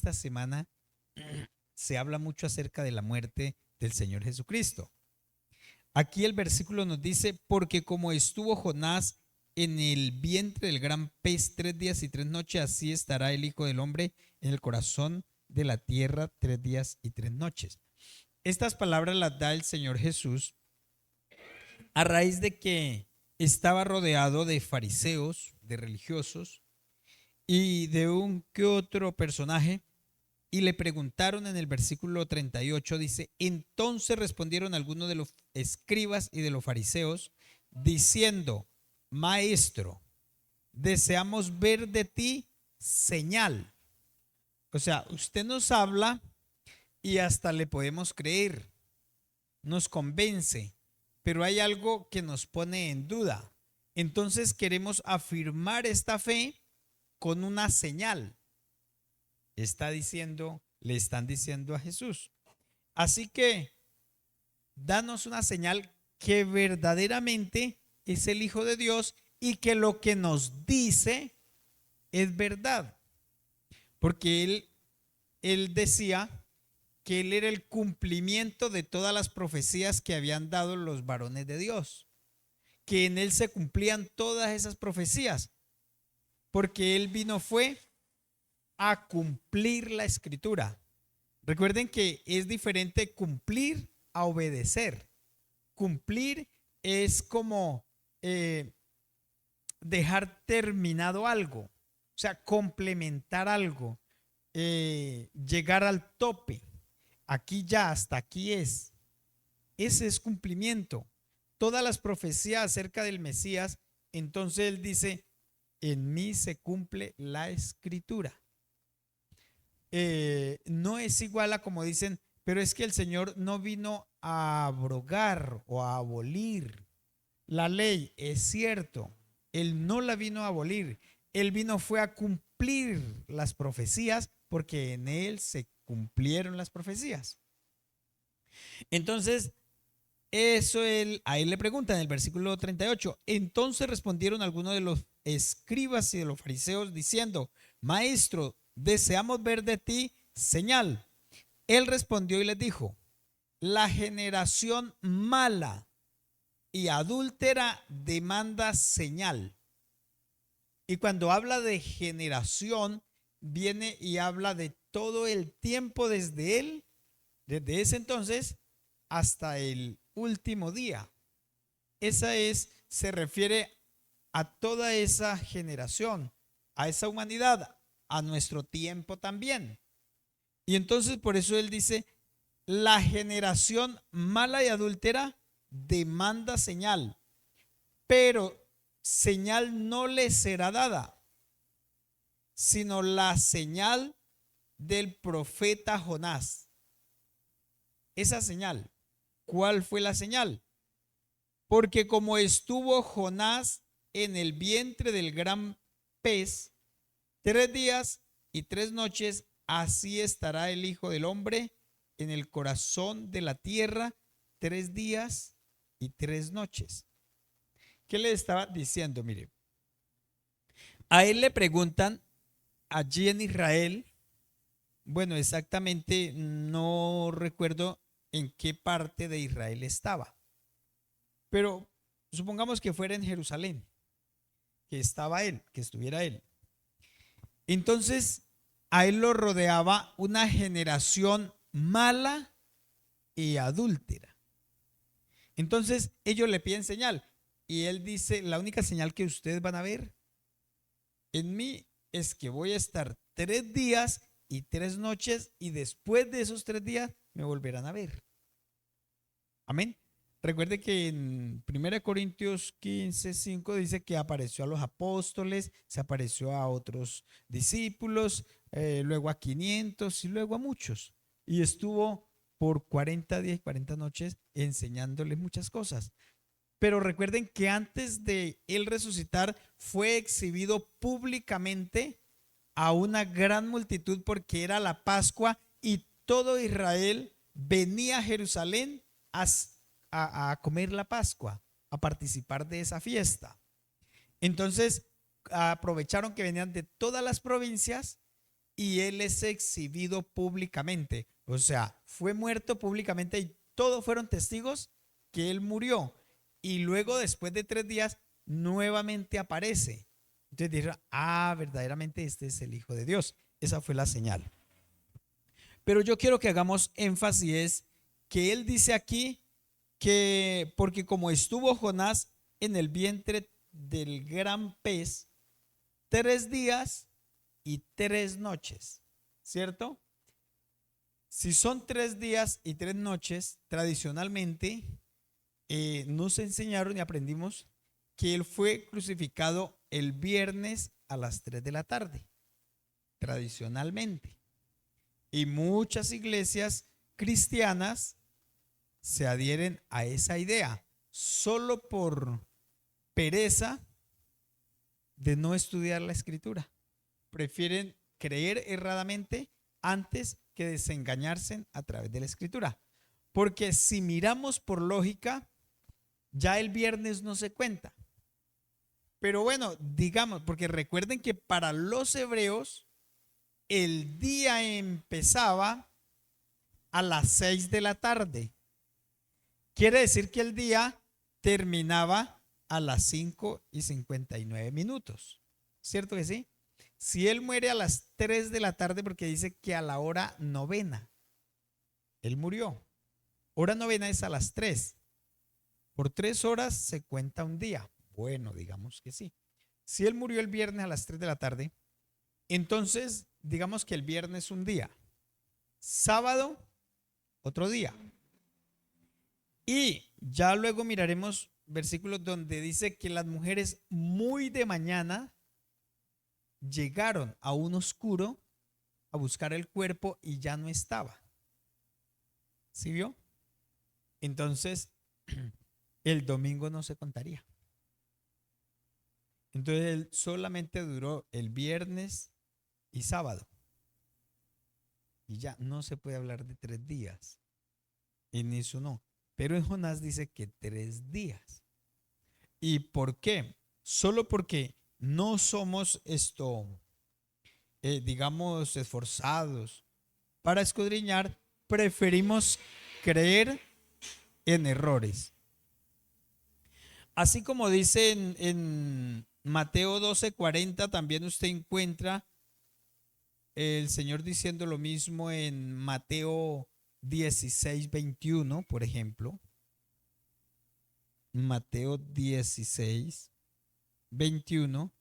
esta semana se habla mucho acerca de la muerte del Señor Jesucristo. Aquí el versículo nos dice, porque como estuvo Jonás en el vientre del gran pez 3 días y 3 noches, así estará el Hijo del Hombre en el corazón de la tierra 3 días y 3 noches. Estas palabras las da el Señor Jesús a raíz de que estaba rodeado de fariseos, de religiosos y de un que otro personaje. Y le preguntaron en el versículo 38, dice, entonces respondieron algunos de los escribas y de los fariseos, diciendo, maestro, deseamos ver de ti señal. O sea, usted nos habla y hasta le podemos creer, nos convence, pero hay algo que nos pone en duda. Entonces queremos afirmar esta fe con una señal. Le están diciendo a Jesús. Así que danos una señal que verdaderamente es el Hijo de Dios y que lo que nos dice es verdad. Porque él decía que él era el cumplimiento de todas las profecías que habían dado los varones de Dios. Que en él se cumplían todas esas profecías. Porque él fue a cumplir la escritura. Recuerden que es diferente cumplir a obedecer. Cumplir es como dejar terminado algo, o sea, complementar algo, llegar al tope. Aquí ya, hasta aquí es. Ese es cumplimiento. Todas las profecías acerca del Mesías, entonces él dice, en mí se cumple la escritura. No es igual a como dicen, pero es que el Señor no vino a abrogar o a abolir la ley. Es cierto, Él no la vino a abolir, Él fue a cumplir las profecías porque en Él se cumplieron las profecías. Entonces, a él le pregunta en el versículo 38, entonces respondieron algunos de los escribas y de los fariseos diciendo, maestro, deseamos ver de ti señal. Él respondió y les dijo, la generación mala y adúltera demanda señal. Y cuando habla de generación, viene y habla de todo el tiempo desde ese entonces hasta el último día. Se refiere a toda esa generación, a esa humanidad, a nuestro tiempo también. Y entonces por eso él dice, la generación mala y adúltera demanda señal, pero señal no le será dada, sino la señal del profeta Jonás. Esa señal, ¿cuál fue la señal? Porque como estuvo Jonás en el vientre del gran pez 3 días y 3 noches, así estará el Hijo del Hombre en el corazón de la tierra 3 días y 3 noches. ¿Qué le estaba diciendo? Mire, a él le preguntan allí en Israel, bueno, exactamente no recuerdo en qué parte de Israel estaba, pero supongamos que fuera en Jerusalén, que estuviera él. Entonces, a él lo rodeaba una generación mala y adúltera. Entonces, ellos le piden señal y él dice, la única señal que ustedes van a ver en mí es que voy a estar 3 días y 3 noches y después de esos 3 días me volverán a ver. Amén. Recuerde que en 1 Corintios 15:5 dice que apareció a los apóstoles, se apareció a otros discípulos, luego a 500 y luego a muchos. Y estuvo por 40 días y 40 noches enseñándoles muchas cosas. Pero recuerden que antes de él resucitar fue exhibido públicamente a una gran multitud porque era la Pascua y todo Israel venía a Jerusalén a comer la Pascua, a participar de esa fiesta. Entonces aprovecharon que venían de todas las provincias y él es exhibido públicamente. O sea, fue muerto públicamente y todos fueron testigos que él murió. Y luego, después de 3 días, nuevamente aparece. Entonces dijeron, verdaderamente este es el Hijo de Dios. Esa fue la señal. Pero yo quiero que hagamos énfasis es que él dice aquí que porque como estuvo Jonás en el vientre del gran pez 3 días y 3 noches, ¿cierto? Si son 3 días y 3 noches, tradicionalmente nos enseñaron y aprendimos que él fue crucificado el viernes a las 3 de la tarde, tradicionalmente. Y muchas iglesias cristianas se adhieren a esa idea, solo por pereza de no estudiar la escritura. Prefieren creer erradamente antes que desengañarse a través de la escritura. Porque si miramos por lógica, ya el viernes no se cuenta. Pero bueno, digamos, porque recuerden que para los hebreos el día empezaba a las 6 de la tarde. Quiere decir que el día terminaba a las 5:59. ¿Cierto que sí? Si él muere a las 3 de la tarde, porque dice que a la hora novena, él murió. Hora novena es a las 3. Por 3 horas se cuenta un día. Bueno, digamos que sí. Si él murió el viernes a las 3 de la tarde, entonces digamos que el viernes un día. Sábado, otro día. Y ya luego miraremos versículos donde dice que las mujeres muy de mañana llegaron a un oscuro a buscar el cuerpo y ya no estaba. ¿Sí vio? Entonces, el domingo no se contaría. Entonces, él solamente duró el viernes y sábado. Y ya no se puede hablar de 3 días. En eso no. Pero en Jonás dice que 3 días. ¿Y por qué? Solo porque no somos digamos, esforzados para escudriñar, preferimos creer en errores. Así como dice en Mateo 12:40, también usted encuentra el Señor diciendo lo mismo en Mateo 16:21, por ejemplo. Mateo 16:21.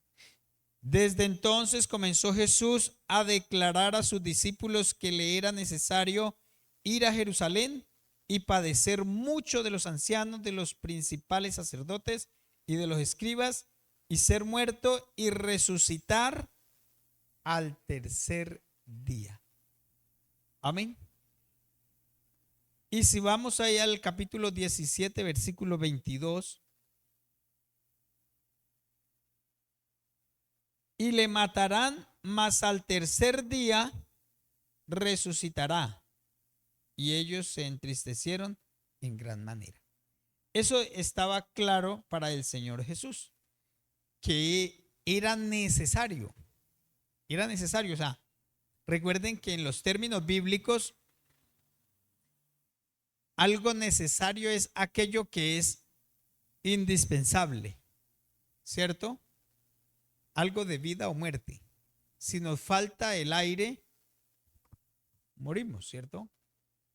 Desde entonces comenzó Jesús a declarar a sus discípulos que le era necesario ir a Jerusalén y padecer mucho de los ancianos, de los principales sacerdotes y de los escribas, y ser muerto y resucitar al tercer día. Amén. Y si vamos ahí al capítulo 17, versículo 22. Y le matarán, mas al tercer día resucitará. Y ellos se entristecieron en gran manera. Eso estaba claro para el Señor Jesús, que era necesario. Era necesario, o sea, recuerden que en los términos bíblicos, algo necesario es aquello que es indispensable, ¿cierto? Algo de vida o muerte. Si nos falta el aire, morimos, ¿cierto?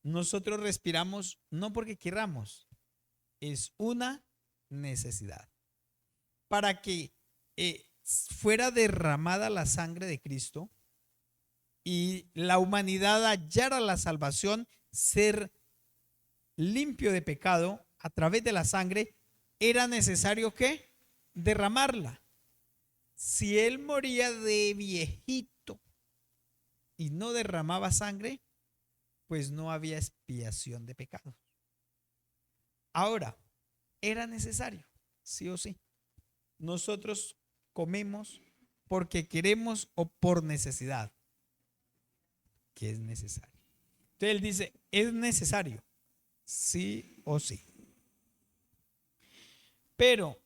Nosotros respiramos no porque queramos, es una necesidad. Para que fuera derramada la sangre de Cristo y la humanidad hallara la salvación, ser limpio de pecado a través de la sangre, era necesario que derramarla. Si él moría de viejito y no derramaba sangre, pues no había expiación de pecados. Ahora, era necesario, sí o sí. Nosotros comemos porque queremos o por necesidad, que es necesario. Entonces él dice, es necesario, sí o sí. Pero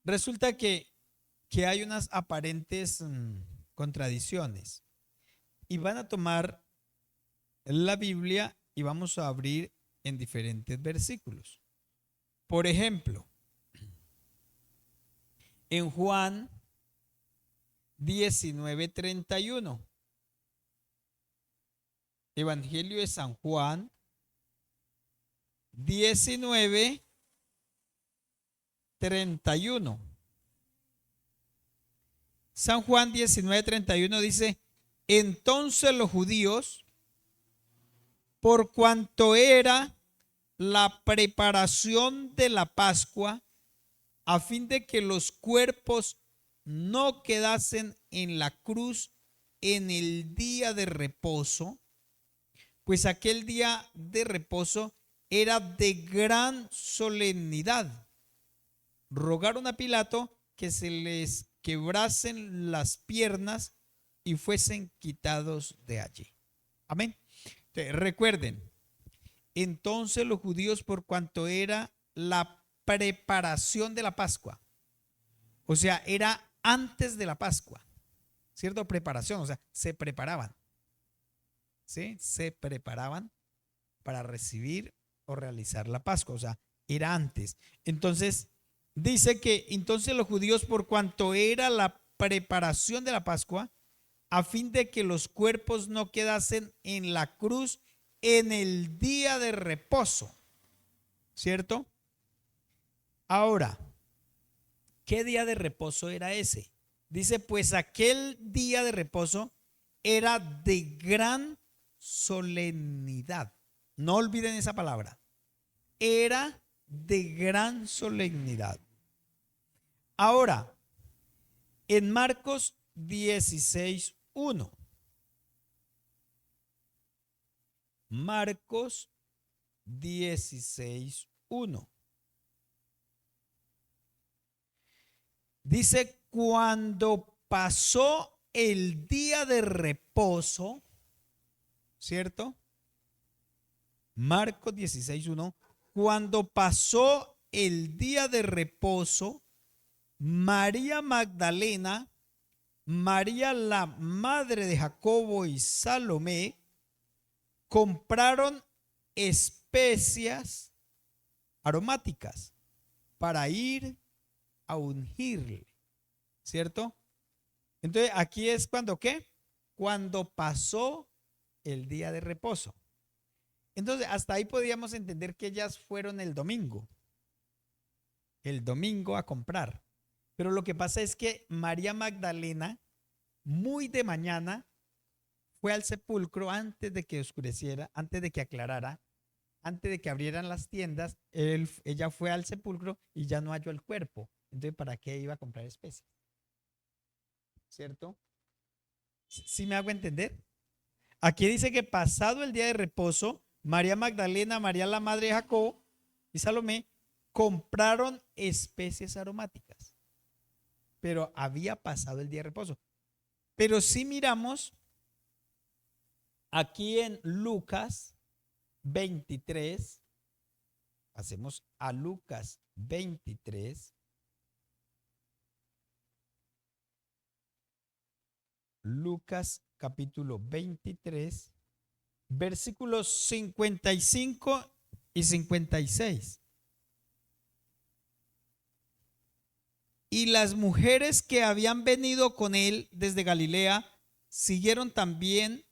resulta que hay unas aparentes contradicciones. y van a tomar la Biblia y vamos a abrir en diferentes versículos. Por ejemplo, en Juan 19:31. Evangelio de San Juan 19:31. San Juan 19:31 dice: entonces los judíos, por cuanto era la preparación de la Pascua, a fin de que los cuerpos no quedasen en la cruz en el día de reposo, pues aquel día de reposo era de gran solemnidad, rogaron a Pilato que se les quebrasen las piernas y fuesen quitados de allí. Amén. Entonces, recuerden, entonces los judíos, por cuanto era la preparación de la Pascua, o sea, era antes de la Pascua, ¿cierto? Preparación, o sea, se preparaban, ¿sí? Se preparaban para recibir o realizar la Pascua, o sea, era antes. Entonces, dice que entonces los judíos, por cuanto era la preparación de la Pascua, a fin de que los cuerpos no quedasen en la cruz en el día de reposo, ¿cierto? Ahora, ¿qué día de reposo era ese? Dice, pues aquel día de reposo era de gran solemnidad. No olviden esa palabra. Era de gran solemnidad. Ahora, en Marcos 16:1. Marcos 16:1. Dice, cuando pasó el día de reposo, ¿cierto? Marcos 16:1. Cuando pasó el día de reposo, María Magdalena, María la madre de Jacobo y Salomé compraron especias aromáticas para ir a ungirle, ¿cierto? Entonces aquí es cuando ¿qué? Cuando pasó el día de reposo. Entonces hasta ahí podíamos entender que ellas fueron el domingo a comprar. Pero lo que pasa es que María Magdalena, muy de mañana, fue al sepulcro antes de que oscureciera, antes de que aclarara, antes de que abrieran las tiendas. Ella fue al sepulcro y ya no halló el cuerpo. Entonces, ¿para qué iba a comprar especies? ¿Cierto? ¿Sí me hago entender? Aquí dice que pasado el día de reposo, María Magdalena, María la madre de Jacob y Salomé compraron especies aromáticas. Pero había pasado el día de reposo. Pero si miramos aquí en Lucas 23, hacemos a Lucas 23. Lucas capítulo 23, versículos 55 y 56. Y las mujeres que habían venido con él desde Galilea siguieron también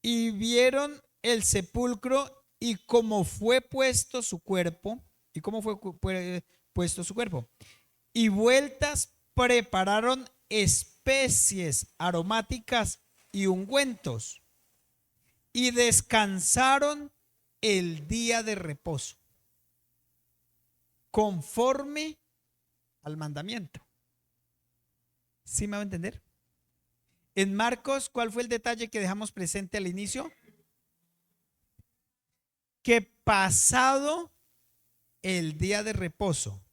y vieron el sepulcro y cómo fue puesto su cuerpo, y vueltas prepararon especies aromáticas y ungüentos y descansaron el día de reposo conforme al mandamiento. ¿Sí me va a entender? En Marcos, ¿cuál fue el detalle que dejamos presente al inicio? Que pasado el día de reposo,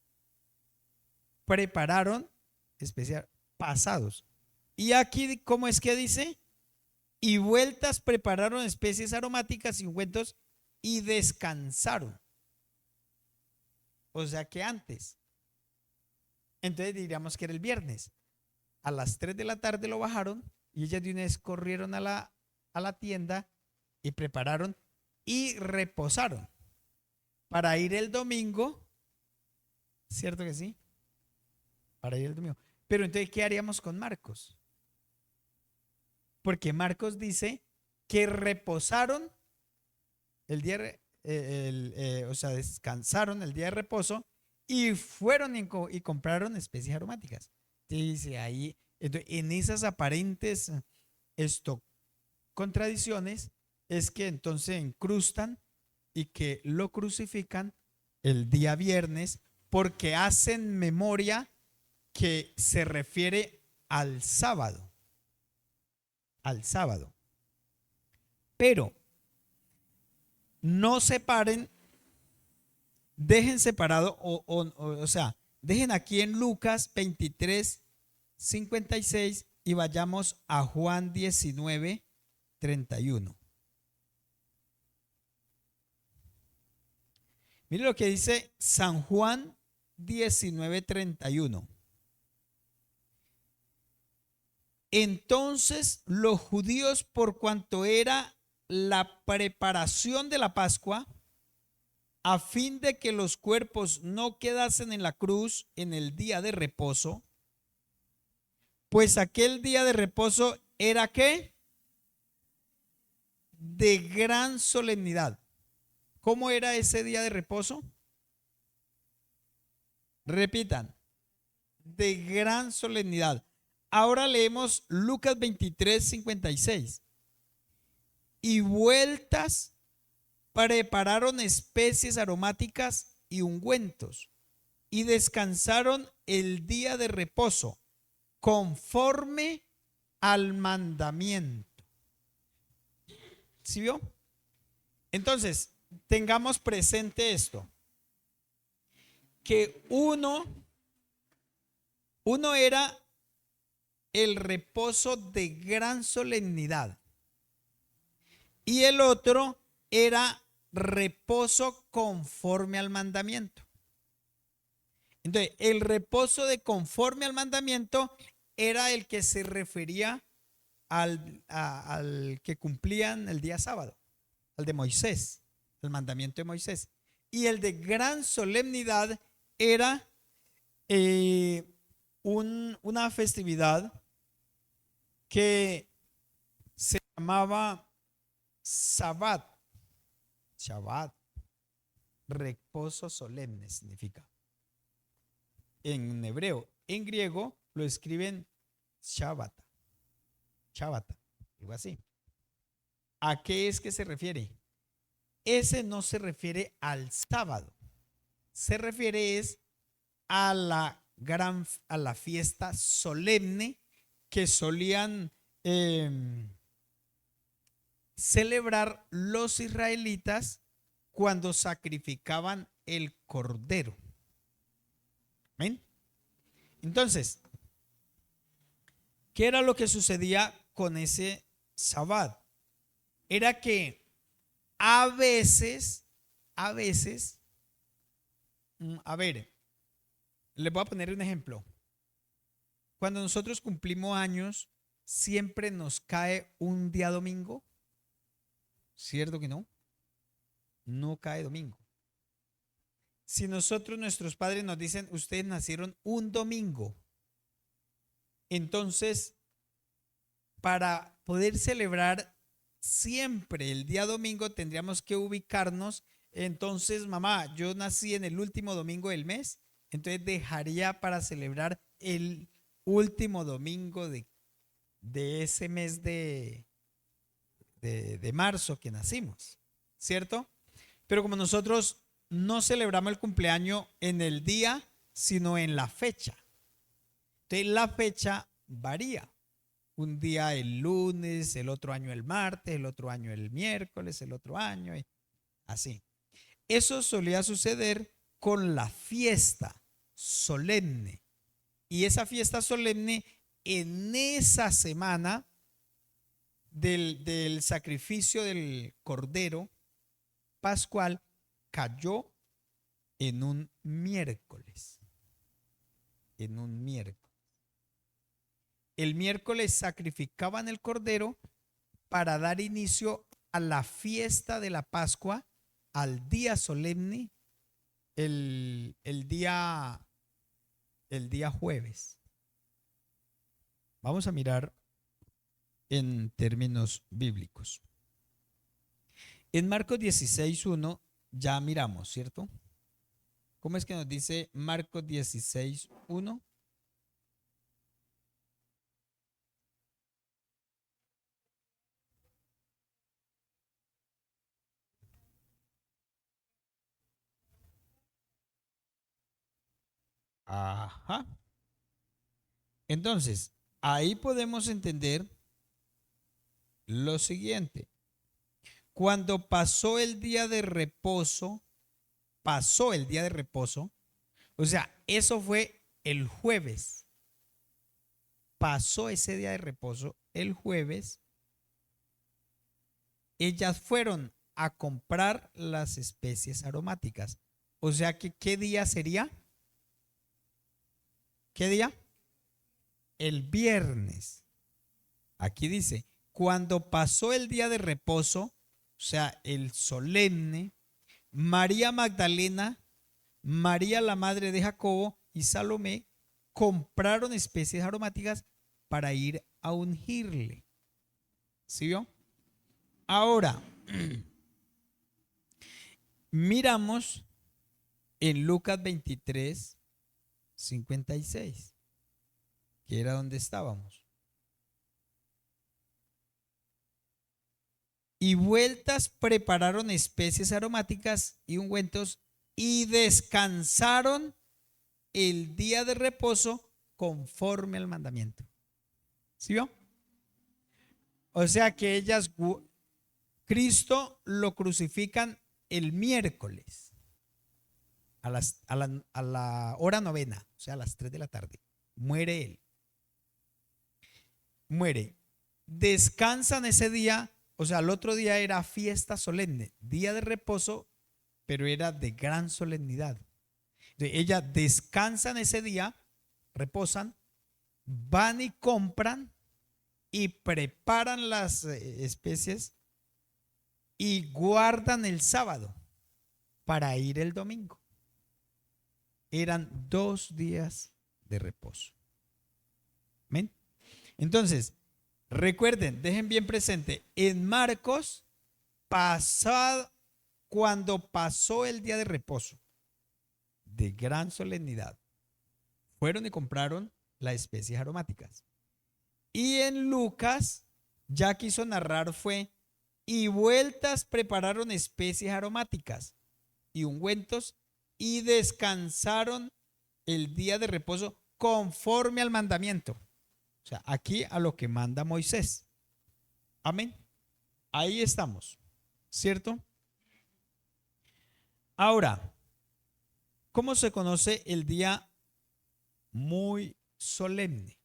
prepararon especial pasados. Y aquí, ¿cómo es que dice? Y vueltas prepararon especies aromáticas y ungüentos y descansaron. O sea que antes. Entonces diríamos que era el viernes. A las 3 de la tarde lo bajaron y ellas de una vez corrieron a la tienda y prepararon y reposaron para ir el domingo, ¿cierto que sí? Para ir el domingo. Pero entonces, ¿qué haríamos con Marcos? Porque Marcos dice que reposaron el día, o sea, descansaron el día de reposo y fueron y compraron especies aromáticas. Dice ahí, entonces, en esas aparentes esto, contradicciones es que entonces incrustan y que lo crucifican el día viernes porque hacen memoria que se refiere al sábado, al sábado. Pero no separen, dejen separado, o sea, dejen aquí en Lucas 23, 56 y vayamos a Juan 19, 31. Mire lo que dice San Juan 19, 31. Entonces los judíos, por cuanto era la preparación de la Pascua, a fin de que los cuerpos no quedasen en la cruz en el día de reposo, pues aquel día de reposo era ¿qué? De gran solemnidad. ¿Cómo era ese día de reposo? Repitan, de gran solemnidad. Ahora leemos Lucas 23, 56. Y vueltas prepararon especies aromáticas y ungüentos y descansaron el día de reposo conforme al mandamiento. ¿Sí vio? Entonces, tengamos presente esto, que uno era el reposo de gran solemnidad y el otro era reposo conforme al mandamiento. Entonces, el reposo de conforme al mandamiento era el que se refería al que cumplían el día sábado, al de Moisés, el mandamiento de Moisés. Y el de gran solemnidad era una festividad que se llamaba Shabbat. Shabbat, reposo solemne significa. En hebreo, en griego lo escriben Shabbat. Shabbat, algo así. ¿A qué es que se refiere? Ese no se refiere al sábado. Se refiere es a la fiesta solemne que solían celebrar los israelitas cuando sacrificaban el cordero. ¿Ven? Entonces, ¿qué era lo que sucedía con ese Shabbat? Era que a veces, a ver, les voy a poner un ejemplo. Cuando nosotros cumplimos años, siempre nos cae un día domingo. ¿Cierto que no? No cae domingo. Si nuestros padres nos dicen, ustedes nacieron un domingo, entonces, para poder celebrar siempre el día domingo, tendríamos que ubicarnos. Entonces, mamá, yo nací en el último domingo del mes, entonces dejaría para celebrar el último domingo de ese mes de marzo que nacimos, ¿cierto? Pero como nosotros no celebramos el cumpleaños en el día, sino en la fecha. Entonces la fecha varía. Un día el lunes, el otro año el martes, el otro año el miércoles, el otro año, y así. Eso solía suceder con la fiesta solemne. Y esa fiesta solemne en esa semana del sacrificio del cordero pascual cayó en un miércoles. en un miércoles. El miércoles sacrificaban el cordero para dar inicio a la fiesta de la Pascua, al día solemne, el día jueves. Vamos a mirar en términos bíblicos. En Marcos 16:1 ya miramos, ¿cierto? ¿Cómo es que nos dice Marcos 16:1? Ajá. Entonces, ahí podemos entender lo siguiente. Cuando pasó el día de reposo, o sea, eso fue el jueves. Pasó ese día de reposo el jueves. Ellas fueron a comprar las especies aromáticas. O sea que, ¿qué día sería? ¿Qué día? El viernes. Aquí dice, cuando pasó el día de reposo, o sea, el solemne, María Magdalena, María la madre de Jacobo y Salomé compraron especies aromáticas para ir a ungirle. ¿Sí vio? Ahora, miramos en Lucas 23:56, que era donde estábamos. Y vueltas prepararon especies aromáticas y ungüentos y descansaron el día de reposo conforme al mandamiento. ¿Sí vio? O sea que Cristo lo crucifican el miércoles a la hora novena, o sea, a las 3 de la tarde. Muere él. Muere. Descansan ese día, o sea, el otro día era fiesta solemne, día de reposo, pero era de gran solemnidad. Ellas descansan ese día, reposan, van y compran y preparan las especies y guardan el sábado para ir el domingo. Eran 2 días de reposo. ¿Ven? Entonces, recuerden, dejen bien presente, en Marcos, cuando pasó el día de reposo, de gran solemnidad, fueron y compraron las especies aromáticas. Y en Lucas, ya quiso narrar fue, y vueltas prepararon especies aromáticas y ungüentos y descansaron el día de reposo conforme al mandamiento. O sea, aquí a lo que manda Moisés. Amén. Ahí estamos, ¿cierto? Ahora, ¿cómo se conoce el día muy solemne?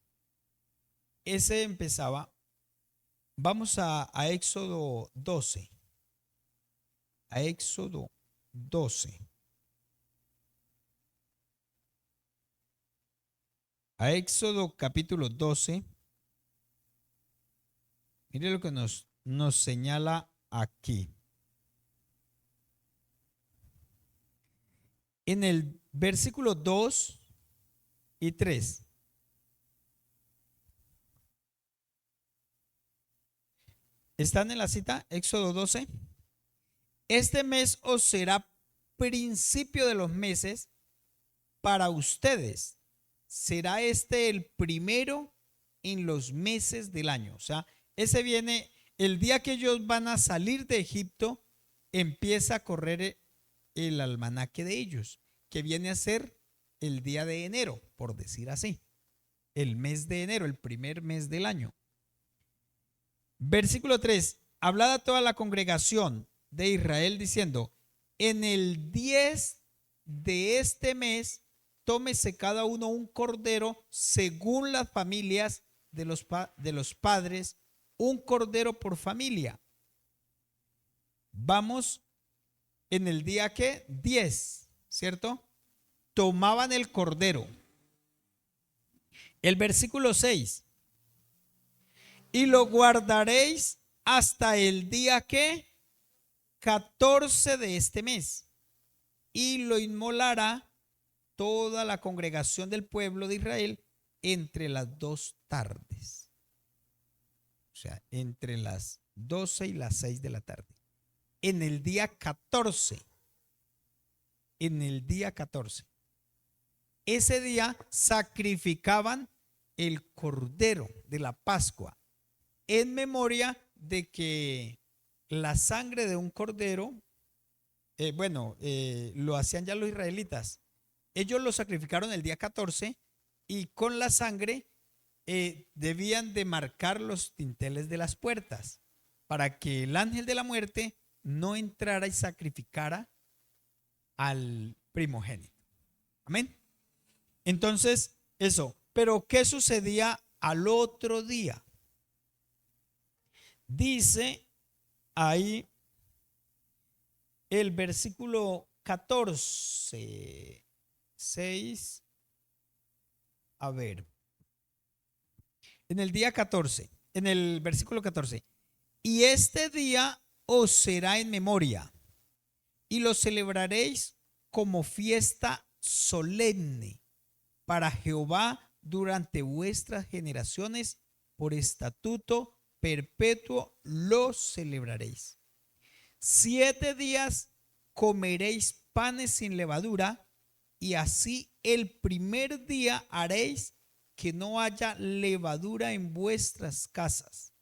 Ese empezaba, vamos a Éxodo 12. A Éxodo 12. A Éxodo capítulo 12. Mire lo que nos señala aquí. En el versículo 2 y 3. ¿Están en la cita? Éxodo 12. Este mes os será principio de los meses para ustedes. Será este el primero en los meses del año. O sea, ese viene, el día que ellos van a salir de Egipto, empieza a correr el almanaque de ellos, que viene a ser el día de enero, por decir así. El mes de enero, el primer mes del año. Versículo 3. Hablad a toda la congregación de Israel diciendo, en el 10 de este mes, tómese cada uno un cordero según las familias de los padres, un cordero por familia. Vamos en el día que 10, ¿cierto? Tomaban el cordero. El versículo 6. Y lo guardaréis hasta el día que 14 de este mes. Y lo inmolará toda la congregación del pueblo de Israel entre las 2 tardes. O sea, entre las 12 y las 6 de la tarde. En el día 14. En el día 14. Ese día sacrificaban el cordero de la Pascua en memoria de que la sangre de un cordero, lo hacían ya los israelitas. Ellos lo sacrificaron el día 14 y con la sangre debían de marcar los dinteles de las puertas para que el ángel de la muerte no entrara y sacrificara al primogénito. Amén. Entonces, eso. Pero ¿qué sucedía al otro día? Dice ahí el versículo 14, 6. A ver. En el día 14, en el versículo 14. Y este día os será en memoria, y lo celebraréis como fiesta solemne para Jehová durante vuestras generaciones, por estatuto perpetuo lo celebraréis. 7 días comeréis panes sin levadura, y así el primer día haréis que no haya levadura en vuestras casas.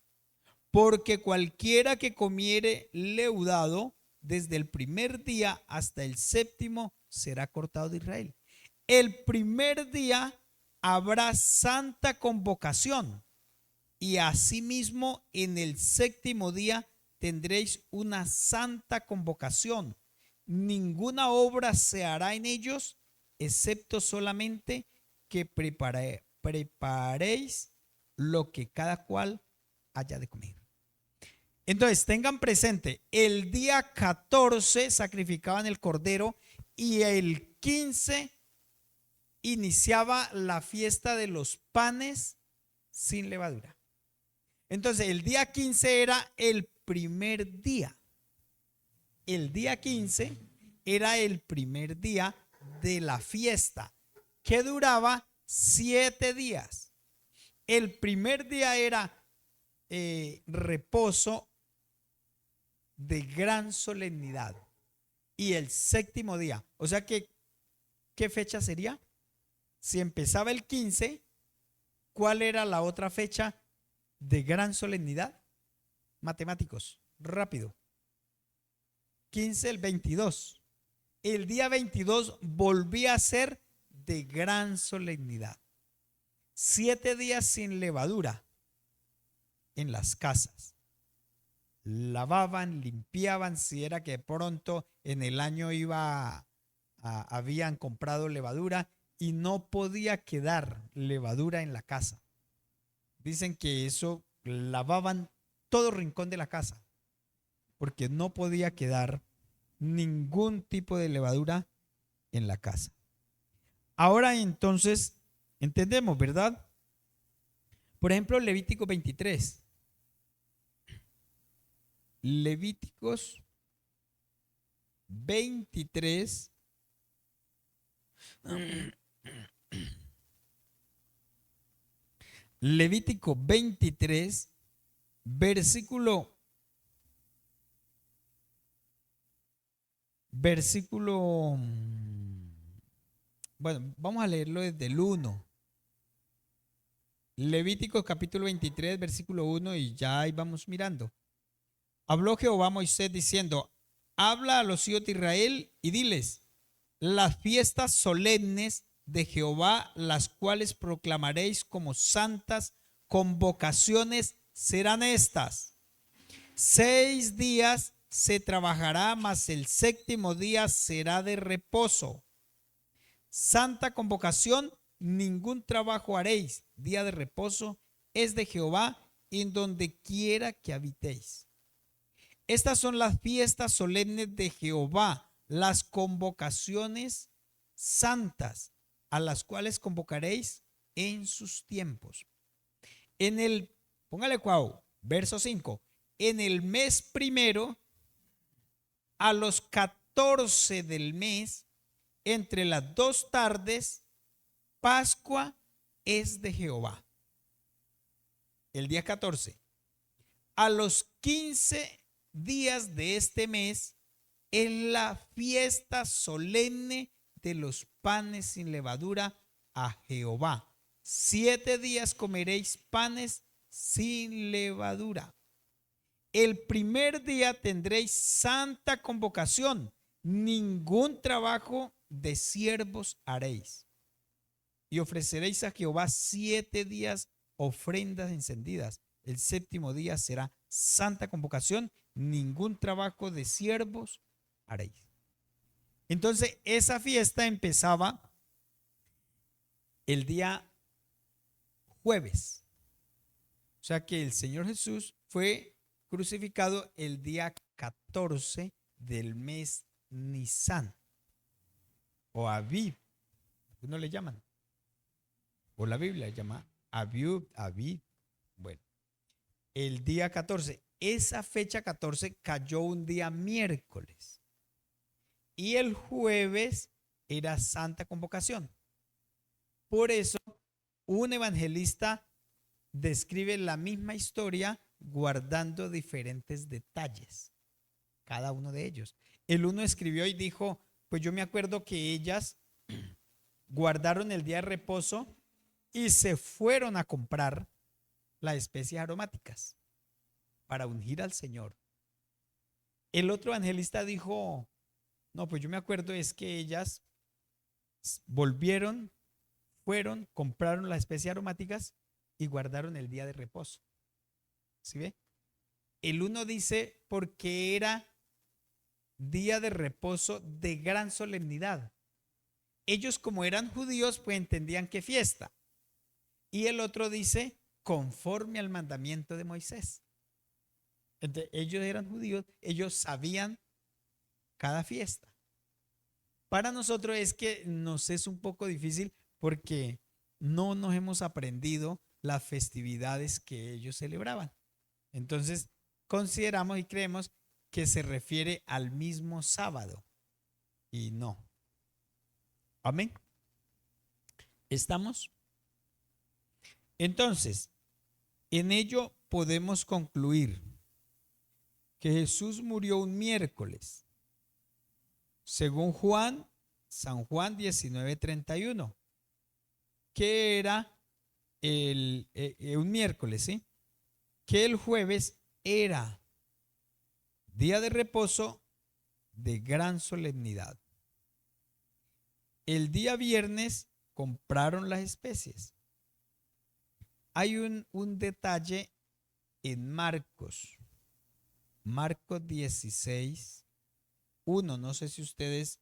Porque cualquiera que comiere leudado desde el primer día hasta el séptimo será cortado de Israel. El primer día habrá santa convocación, y asimismo en el séptimo día tendréis una santa convocación. Ninguna obra se hará en ellos, excepto solamente que preparéis lo que cada cual haya de comer. Entonces tengan presente, el día 14 sacrificaban el cordero y el 15 iniciaba la fiesta de los panes sin levadura. Entonces el día 15 era el primer día. El día 15 era el primer día de la fiesta, que duraba 7 días. El primer día era reposo de gran solemnidad, y el séptimo día, o sea que, ¿qué fecha sería? Si empezaba el 15, ¿cuál era la otra fecha de gran solemnidad? Matemáticos, rápido. 15, el 22. El día 22 volvía a ser de gran solemnidad. 7 días sin levadura en las casas. Lavaban, limpiaban, si era que pronto en el año habían comprado levadura y no podía quedar levadura en la casa. Dicen que eso lavaban todo rincón de la casa, porque no podía quedar ningún tipo de levadura en la casa. Ahora entonces entendemos, ¿verdad? Por ejemplo, Levítico 23. Levíticos 23. Levítico 23, versículo, bueno, vamos a leerlo desde el 1. Levítico capítulo 23, versículo 1, y ya ahí vamos mirando. Habló Jehová a Moisés diciendo: habla a los hijos de Israel y diles: las fiestas solemnes de Jehová, las cuales proclamaréis como santas convocaciones, serán estas: 6 días se trabajará, mas el séptimo día será de reposo. Santa convocación, ningún trabajo haréis. Día de reposo es de Jehová en donde quiera que habitéis. Estas son las fiestas solemnes de Jehová, las convocaciones santas, a las cuales convocaréis en sus tiempos. Póngale cuau, verso 5. En el mes primero, a los 14 del mes, entre las 2 tardes, Pascua es de Jehová. El día 14. A los 15 días de este mes, en la fiesta solemne de los panes sin levadura a Jehová. 7 días comeréis panes sin levadura. El primer día tendréis santa convocación. Ningún trabajo de siervos haréis. Y ofreceréis a Jehová 7 días ofrendas encendidas. El séptimo día será santa convocación. Ningún trabajo de siervos haréis. Entonces, esa fiesta empezaba el día jueves. O sea que el Señor Jesús fue crucificado el día 14 del mes Nisan o Aviv, ¿no le llaman? O la Biblia le llama Aviv. Bueno, el día 14, esa fecha 14 cayó un día miércoles y el jueves era Santa Convocación. Por eso un evangelista describe la misma historia guardando diferentes detalles, cada uno de ellos. El uno escribió y dijo, pues yo me acuerdo que ellas guardaron el día de reposo y se fueron a comprar las especias aromáticas para ungir al Señor. El otro evangelista dijo, no, pues yo me acuerdo es que ellas volvieron, fueron, compraron las especias aromáticas y guardaron el día de reposo. ¿Sí ve? El uno dice porque era día de reposo de gran solemnidad. Ellos como eran judíos pues entendían que fiesta. Y el otro dice conforme al mandamiento de Moisés. Entonces, ellos eran judíos, ellos sabían cada fiesta. Para nosotros es que nos es un poco difícil porque no nos hemos aprendido las festividades que ellos celebraban. Entonces, consideramos y creemos que se refiere al mismo sábado. Y no. Amén. ¿Estamos? Entonces, en ello podemos concluir que Jesús murió un miércoles, según San Juan 19:31, que era un miércoles, ¿sí? Que el jueves era día de reposo de gran solemnidad. El día viernes compraron las especies. Hay un detalle en Marcos 16:1, no sé si ustedes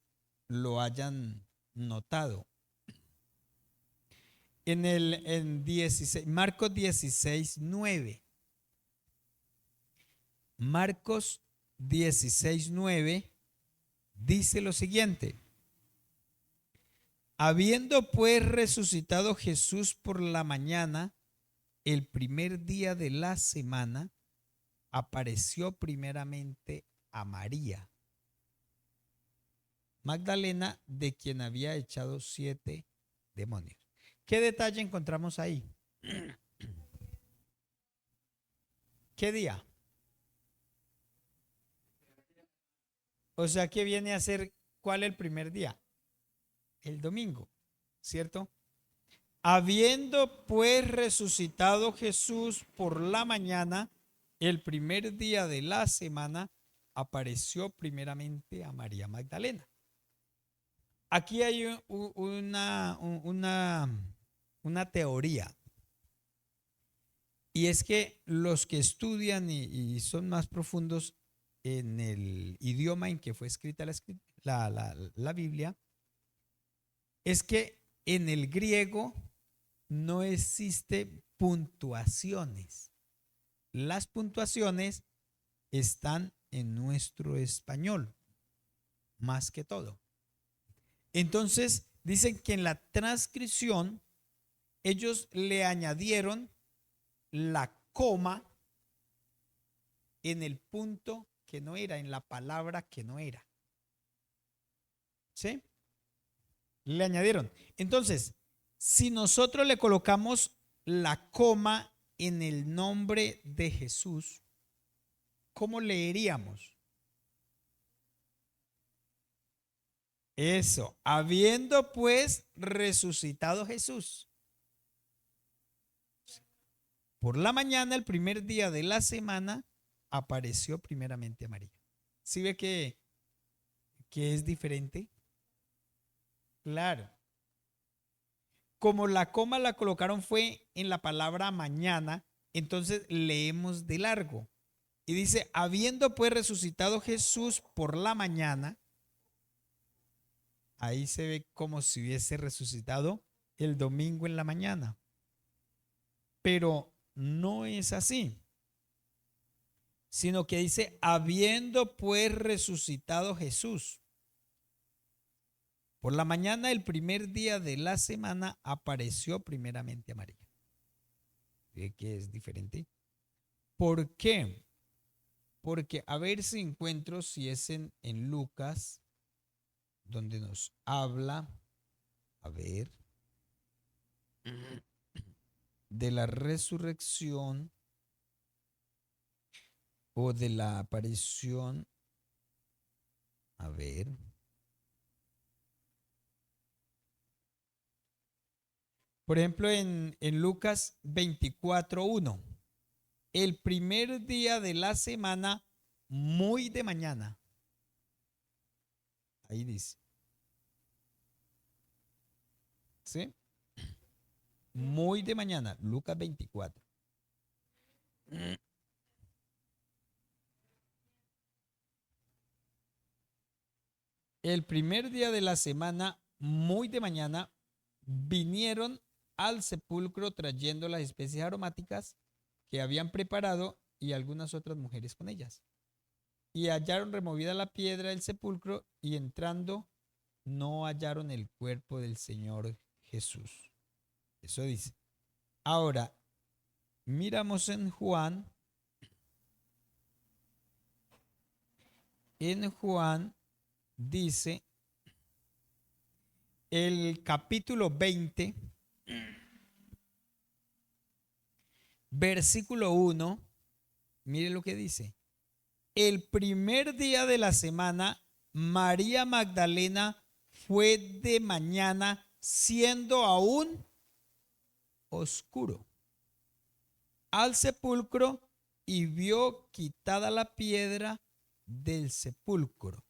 lo hayan notado. En 16, Marcos 16:9. Marcos 16:9 dice lo siguiente: habiendo pues resucitado Jesús por la mañana, el primer día de la semana, apareció primeramente a María Magdalena, de quien había echado 7 demonios. ¿Qué detalle encontramos ahí? ¿Qué día? O sea, ¿qué viene a ser? ¿Cuál el primer día? El domingo, ¿cierto? Habiendo pues resucitado Jesús por la mañana, el primer día de la semana, apareció primeramente a María Magdalena. Aquí hay una teoría, y es que los que estudian y son más profundos en el idioma en que fue escrita la Biblia, es que en el griego no existe puntuaciones. Las puntuaciones están en nuestro español, más que todo. Entonces, dicen que en la transcripción ellos le añadieron la coma en el punto que no era, en la palabra que no era. ¿Sí? Le añadieron. Entonces, si nosotros le colocamos la coma en el nombre de Jesús, ¿cómo leeríamos? Eso, habiendo pues resucitado Jesús. Por la mañana, el primer día de la semana, apareció primeramente a María. ¿Sí ve que es diferente? Claro. Como la coma la colocaron fue en la palabra mañana, entonces leemos de largo. Y dice, habiendo pues resucitado Jesús por la mañana, ahí se ve como si hubiese resucitado el domingo en la mañana. Pero no es así, sino que dice, habiendo pues resucitado Jesús. Por la mañana, el primer día de la semana, apareció primeramente a María. ¿Ve que es diferente? ¿Por qué? Porque a ver si encuentro si es en Lucas, donde nos habla, a ver, de la resurrección o de la aparición. A ver. Por ejemplo, en Lucas 24:1, el primer día de la semana, muy de mañana. Ahí dice. ¿Sí? Muy de mañana, Lucas 24. El primer día de la semana, muy de mañana, vinieron al sepulcro trayendo las especies aromáticas que habían preparado y algunas otras mujeres con ellas. Y hallaron removida la piedra del sepulcro y entrando no hallaron el cuerpo del Señor Jesús. Eso dice. Ahora, miramos en Juan. En Juan dice el capítulo 20, versículo 1. Mire lo que dice. El primer día de la semana, María Magdalena fue de mañana, siendo aún oscuro, al sepulcro y vio quitada la piedra del sepulcro.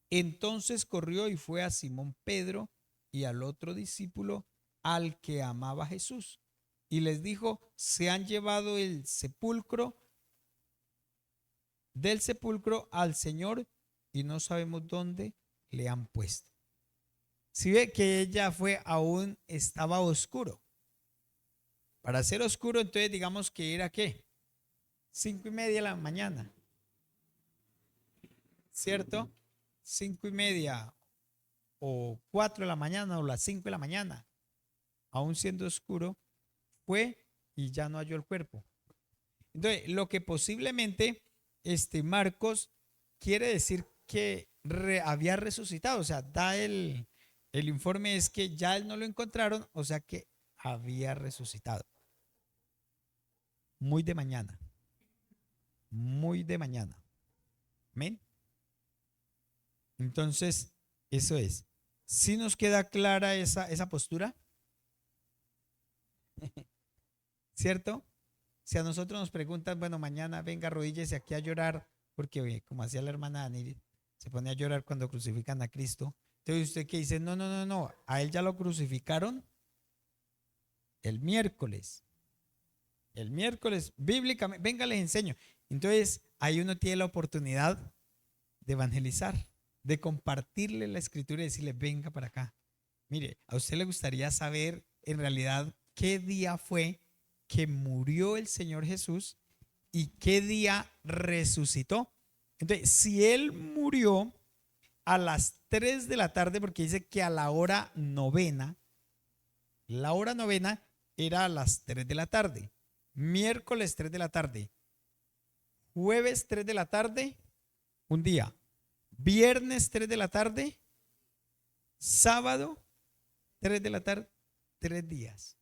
Entonces corrió y fue a Simón Pedro y al otro discípulo al que amaba Jesús. Y les dijo, se han llevado del sepulcro al Señor y no sabemos dónde le han puesto. Si ve que ella fue aún estaba oscuro. Para ser oscuro, entonces digamos que era ¿qué? 5:30 de la mañana. ¿Cierto? 5:30 o 4 de la mañana o las 5 de la mañana. Aún siendo oscuro, fue y ya no halló el cuerpo. Entonces, lo que posiblemente Marcos quiere decir que había resucitado, o sea, da el informe es que ya él no lo encontraron, o sea que había resucitado. Muy de mañana. Muy de mañana. Amén. Entonces, eso es. ¿Sí nos queda clara esa postura? ¿Cierto? Si a nosotros nos preguntan, bueno, mañana venga, arrodíllese aquí a llorar, porque como hacía la hermana Dani, se pone a llorar cuando crucifican a Cristo. Entonces usted que dice, no, no, no, no, a él ya lo crucificaron el miércoles. El miércoles, bíblicamente, venga, les enseño. Entonces ahí uno tiene la oportunidad de evangelizar, de compartirle la escritura y decirle, venga para acá. Mire, a usted le gustaría saber en realidad qué día fue que murió el Señor Jesús y qué día resucitó. Entonces, si él murió a las 3 de la tarde, porque dice que a la hora novena, La hora novena era a las 3 de la tarde. Miércoles 3 de la tarde. Jueves 3 de la tarde, un día. Viernes 3 de la tarde. Sábado 3 de la tarde, 3 días.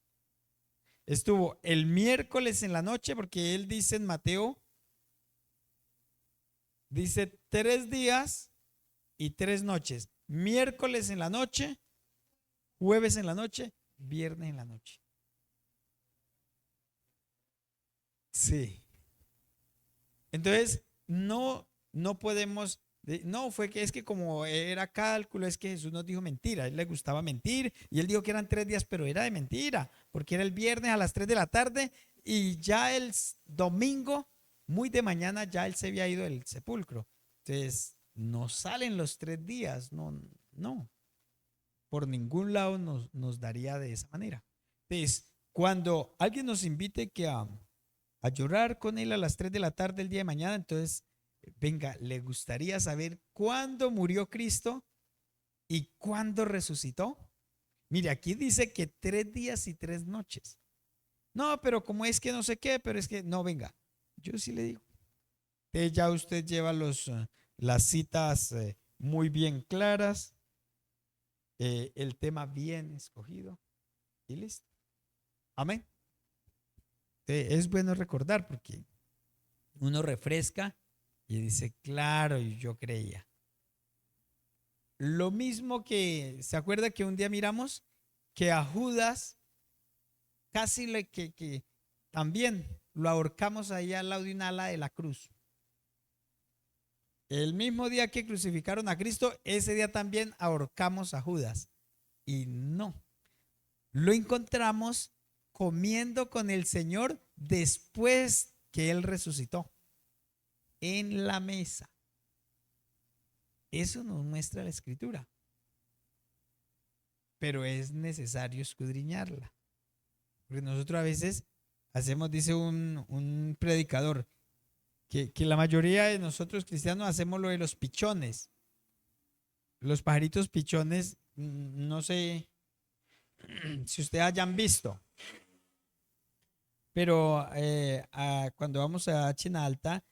Estuvo el miércoles en la noche, porque él dice en Mateo, dice 3 días y 3 noches. Miércoles en la noche, jueves en la noche, viernes en la noche. Sí. Entonces, no podemos, no fue que es que como era cálculo, es que Jesús nos dijo mentira, a él le gustaba mentir y él dijo que eran 3 días, pero era de mentira, porque era el viernes a las 3 de la tarde y ya el domingo, muy de mañana, ya él se había ido del sepulcro. Entonces, no salen los 3 días, no, por ningún lado nos daría de esa manera. Entonces, cuando alguien nos invite que a llorar con él a las 3 de la tarde el día de mañana, entonces, venga, ¿le gustaría saber cuándo murió Cristo y cuándo resucitó? Mire, aquí dice que 3 días y 3 noches. No, pero como es que no sé qué, pero es que no, venga, yo sí le digo. Ya usted lleva las citas muy bien claras, el tema bien escogido y listo. Amén. Es bueno recordar porque uno refresca y dice, claro, yo creía. Lo mismo que, ¿se acuerda que un día miramos que a Judas casi que también lo ahorcamos ahí al lado de un ala de la cruz? El mismo día que crucificaron a Cristo, ese día también ahorcamos a Judas. Y no, lo encontramos comiendo con el Señor después que Él resucitó en la mesa. Eso nos muestra la Escritura, pero es necesario escudriñarla. Porque nosotros a veces hacemos, dice un predicador, que la mayoría de nosotros cristianos hacemos lo de los pichones. Los pajaritos pichones, no sé si ustedes hayan visto, pero cuando vamos a China Alta,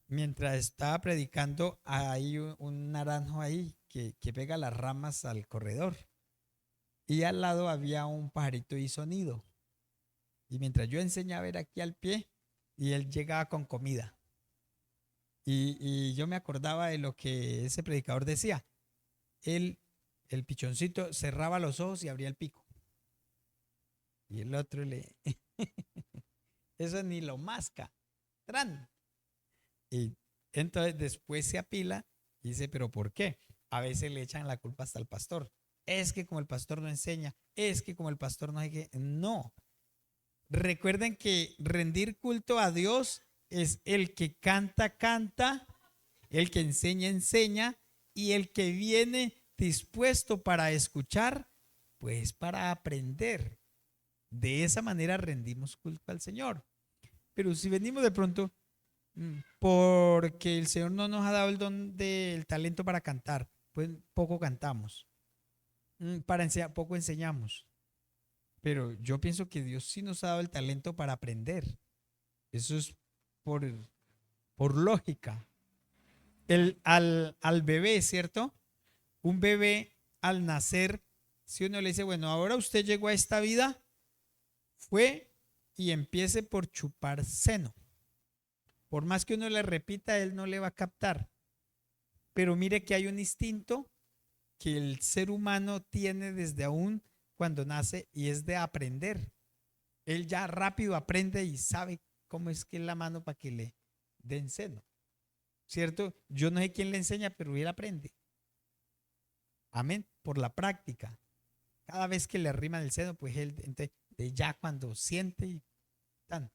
mientras estaba predicando, hay un naranjo ahí que pega las ramas al corredor. Y al lado había un pajarito y sonido. Y mientras yo enseñaba era aquí al pie y él llegaba con comida. Y yo me acordaba de lo que ese predicador decía. Él, el pichoncito, cerraba los ojos y abría el pico. Y el otro eso ni lo masca. ¡Tran! Y entonces después se apila y dice, ¿pero por qué? A veces le echan la culpa hasta al pastor. Es que como el pastor no enseña, es que como el pastor no hay que... No. Recuerden que rendir culto a Dios es el que canta, canta, el que enseña, enseña, y el que viene dispuesto para escuchar, pues para aprender. De esa manera rendimos culto al Señor. Pero si venimos de pronto, porque el Señor no nos ha dado el don del talento para cantar, pues poco cantamos. Para enseñar, poco enseñamos. Pero yo pienso que Dios sí nos ha dado el talento para aprender. Eso es por, por lógica. Al bebé, ¿cierto? Un bebé al nacer, si uno le dice, bueno, ahora usted llegó a esta vida, fue y empiece por chupar seno. Por más que uno le repita, él no le va a captar. Pero mire que hay un instinto que el ser humano tiene desde aún cuando nace y es de aprender. Él ya rápido aprende y sabe cómo es que es la mano para que le den seno. ¿Cierto? Yo no sé quién le enseña, pero él aprende. Amén. Por la práctica. Cada vez que le arriman el seno, pues él entonces, ya cuando siente y tan,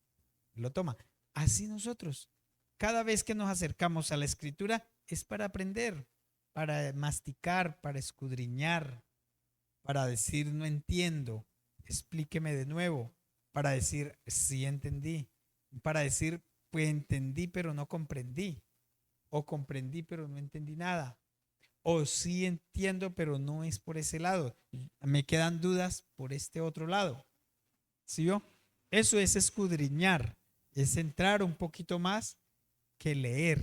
lo toma. Así nosotros. Cada vez que nos acercamos a la escritura es para aprender, para masticar, para escudriñar, para decir no entiendo, explíqueme de nuevo, para decir sí entendí, para decir pues entendí pero no comprendí, o comprendí pero no entendí nada, O sí entiendo, pero no es por ese lado. Me quedan dudas por este otro lado. ¿Sí vio? Eso es escudriñar, es entrar un poquito más que leer.